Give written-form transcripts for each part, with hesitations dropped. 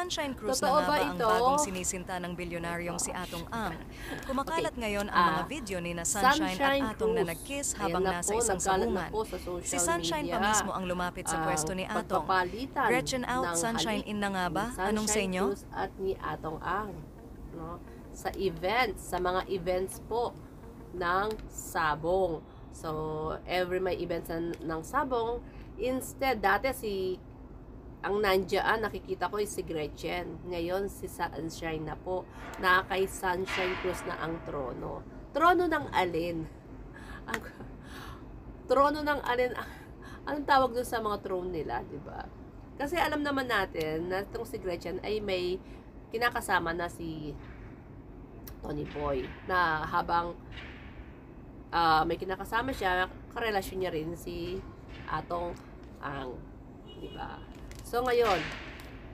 Sunshine Cruz na Totoo nga ba ba ang ito? bagong sinisinta ng bilyonaryong si Atong Ang? Kumakalat ngayon ang mga video ni na Sunshine at Atong na nag-kiss habang Ayan na nasa po, isang nagkalat na sabungan. po sa social Si Sunshine media. pa mismo ang lumapit sa pwesto ni Atong. Pagpapalitan Gretchen out, ng Sunshine halik in na nga ba? ni Anong sa Sunshine inyo? Cruz at ni Atong Ang, no? Sa events, sa mga events po ng Sabong. So, every may events ng Sabong, instead, dati ang nandiyan, nakikita ko si Gretchen. Ngayon, si Sunshine na po. Na kay Sunshine Cruz na ang trono. Trono ng alin? Trono ng alin? Anong tawag dun sa mga throne nila, di ba? Kasi alam naman natin na itong si Gretchen ay may kinakasama na si Tony Boy. Na habang may kinakasama siya, karelasyon niya rin si Atong Ang. Diba? So ngayon,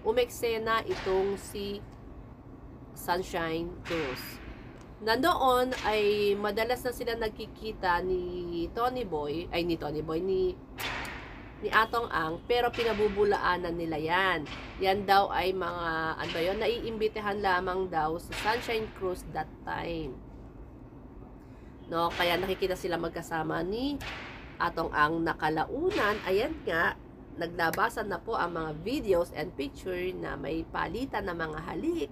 umeksena itong si Sunshine Cruz. Na noon ay madalas na sila nagkikita ni Atong Ang, pero pinabubulaanan nila yan. Yan daw ay mga, naiimbitahan lamang daw si Sunshine Cruz that time. No, kaya nakikita sila magkasama ni Atong Ang nakalaunan. Ayan nga, naglabasan na po ang mga videos and picture na may palitan na mga halik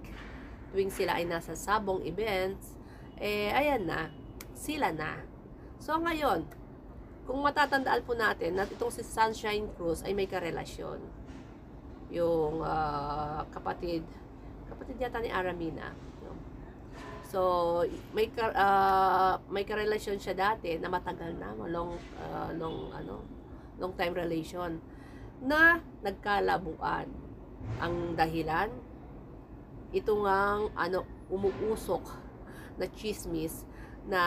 tuwing sila ay nasa Sabong events. Ayan na, sila na. So ngayon, kung matatandaan po natin na itong si Sunshine Cruz ay may karelasyon. Yung kapatid yata ni Aramina. So, may karelasyon siya dati na matagal na, long time relation na nagkalabuan. Ang dahilan, ito ngang umuusok na chismis na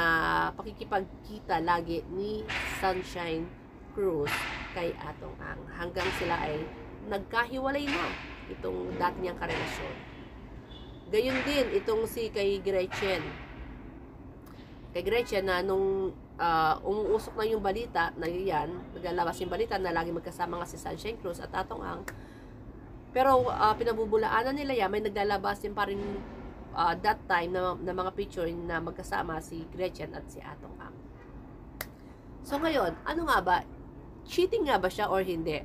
pakikipagkita lagi ni Sunshine Cruz kay Atong Ang. Hanggang sila ay nagkahiwalay na itong dati niyang karelasyon. Gayon din itong si kay Gretchen. Kay Gretchen na nung umuusok na yung balita na yan, naglalabas yung balita na lagi magkasama nga si Sunshine Cruz at Atong Ang. Pero pinabubulaanan nila yan, may naglalabas din pa rin that time na mga picture na magkasama si Gretchen at si Atong Ang. So ngayon, ano nga ba? Cheating nga ba siya or hindi?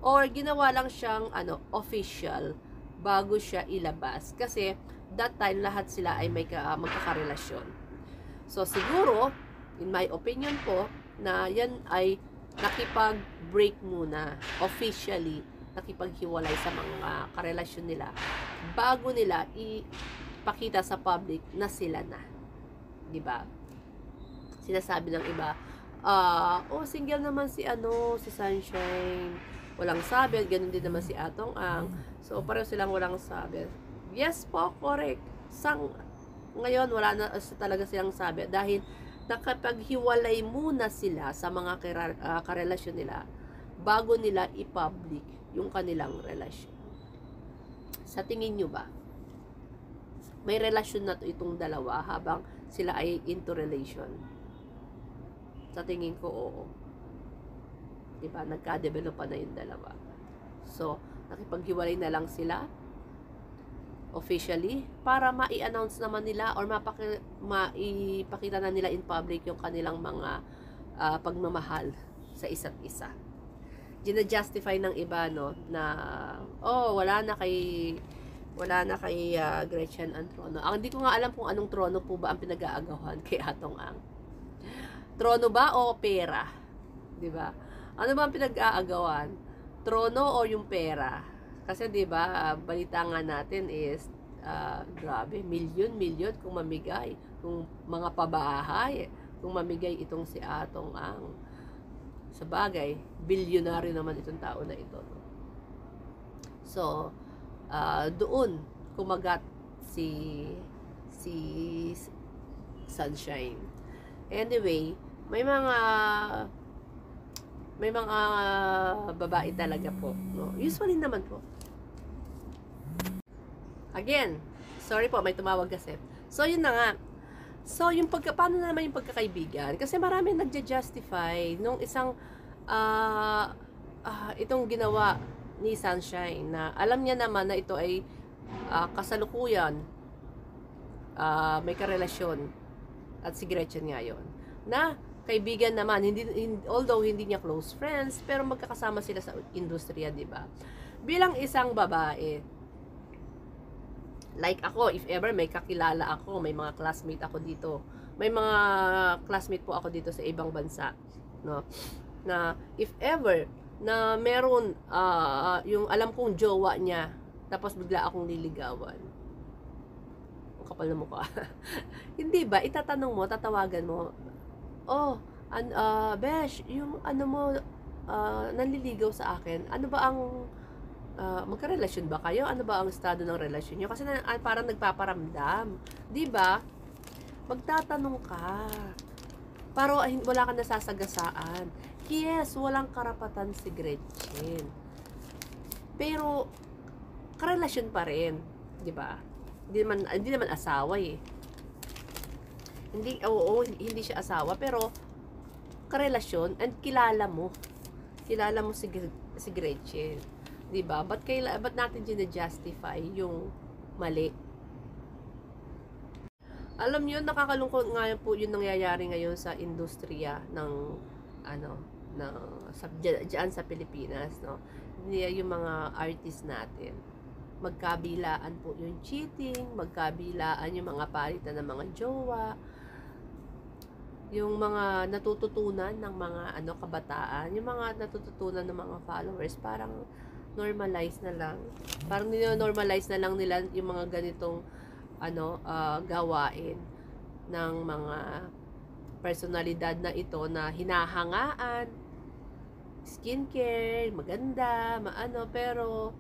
Or ginawa lang siyang official bago siya ilabas. Kasi, that time, lahat sila ay may magkakarelasyon. So, siguro, in my opinion po, na yan ay nakipag-break muna. Officially, nakipaghiwalay sa mga karelasyon nila. Bago nila ipakita sa public na sila na. Diba? Sinasabi ng iba, single naman si Sunshine. Walang sabi, ganun din naman si Atong Ang. So, pareho silang walang sabi. Yes po, correct. Ngayon, wala na talaga silang sabi. Dahil nakapaghiwalay muna sila sa mga karelasyon nila bago nila i-public yung kanilang relasyon. Sa tingin nyo ba? May relasyon na itong dalawa habang sila ay into relation? Sa tingin ko, oo. Diba? Nagka-develop pa na yung dalawa. So, nakipaghiwalay na lang sila officially para ma-i-announce naman nila or maipakita na nila in public yung kanilang mga pagmamahal sa isa't isa. Gina-justify ng iba, no, na wala na kay Gretchen ang trono. Hindi ko nga alam kung anong trono po ba ang pinag-aagawan kay Atong Ang. Trono ba o pera? Diba? Ano ba ang pinag-aagawan? Trono o yung pera? Kasi 'di ba, balita nga natin is grabe, milyon kung mamigay, kung mga pabahay, kung mamigay itong si Atong Ang. Sa bagay, bilyonaryo naman itong tao na ito. No? So, doon kumagat si Sunshine. Anyway, may mga babae talaga po, no? Usually naman po. Again, sorry po, may tumawag kasi. So, yun na nga. So, paano naman yung pagkakaibigan? Kasi marami nagja-justify nung isang itong ginawa ni Sunshine na alam niya naman na ito ay kasalukuyan may karelasyon at si Gretchen nga yun na kaibigan naman, although hindi niya close friends, pero magkakasama sila sa industriya, di ba? Bilang isang babae, like ako, if ever may kakilala ako, may mga classmate ako dito, may mga classmate po ako dito sa ibang bansa, no? Na if ever na meron yung alam kong jowa niya, tapos bigla akong liligawan, ang kapal na mukha. Hindi ba, itatanong mo, tatawagan mo, oh, Besh, yung ano mo, nanliligaw sa akin, ano ba ang, magkarelasyon ba kayo? Ano ba ang estado ng relasyon nyo? Kasi parang nagpaparamdam. Di ba? Magtatanong ka. Pero wala kang nasasagasaan. Yes, walang karapatan si Gretchen. Pero, karelasyon pa rin. Di ba? Hindi naman asawa eh. Hindi siya asawa, pero karelasyon and kilala mo si Gretchen, 'di ba? Ba't natin gina-justify yung mali? Alam niyo, nakakalungkot nga po yung nangyayari ngayon sa industriya ng diyan sa Pilipinas, no? Yung mga artist natin. Magkabilaan po yung cheating, magkabilaan yung mga palitan ng mga jowa, yung mga natututunan ng mga kabataan, yung mga natututunan ng mga followers, parang normalize na lang. Parang normalize na lang nila yung mga ganitong gawain ng mga personalidad na ito na hinahangaan, skincare, maganda, pero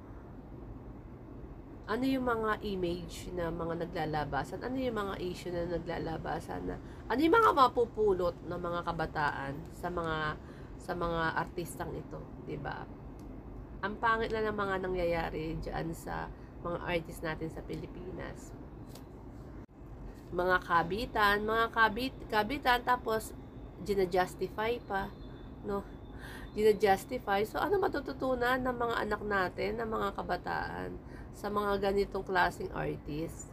ano yung mga image na mga naglalabasan? Ano yung mga issue na naglalabasan? Ano yung mga mapupulot ng mga kabataan sa mga artistang ito, 'di ba? Ang pangit na ng mga nangyayari diyan sa mga artist natin sa Pilipinas. Mga kabitan tapos gina-justify pa, no? Gina-justify. So ano matututunan ng mga anak natin, ng mga kabataan sa mga ganitong klaseng artist?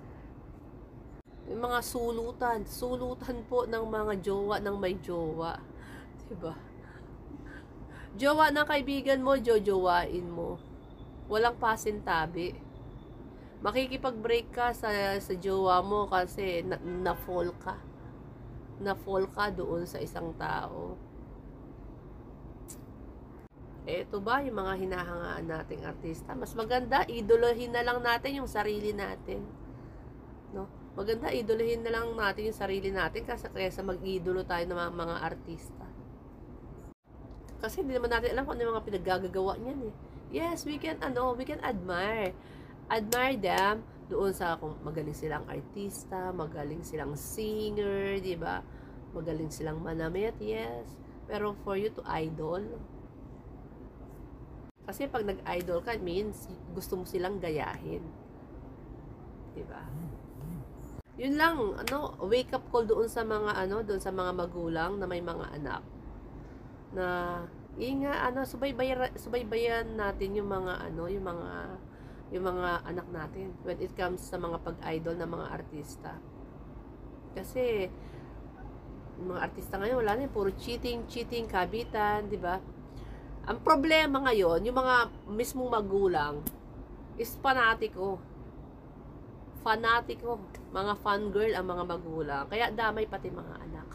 Yung mga sulutan po ng mga jowa ng may jowa, diba? Jowa ng kaibigan mo, jojowain mo, walang pasintabi. Makikipag-break ka sa jowa mo kasi na-fall ka doon sa isang tao. Eto ba yung mga hinahangaan nating artista? Mas maganda, idolohin na lang natin yung sarili natin. No? Maganda, idolohin na lang natin yung sarili natin kaysa mag-idolo tayo ng mga artista. Kasi hindi naman natin alam kung ano yung mga pinaggagawa niyan eh. Yes, we can admire. Admire them doon sa kung magaling silang artista, magaling silang singer, di ba? Magaling silang manamit, yes. Pero for you to idol, kasi pag nag-idol ka, means gusto mo silang gayahin. Diba? Yun lang, wake up call doon sa mga doon sa mga magulang na may mga anak. Na subaybayan natin yung mga yung mga anak natin when it comes sa mga pag-idol ng mga artista. Kasi mga artista ngayon wala na, puro cheating, kabitan, di ba? Ang problema ngayon, yung mga mismong magulang is fanatiko, mga fangirl ang mga magulang, kaya damay pati mga anak.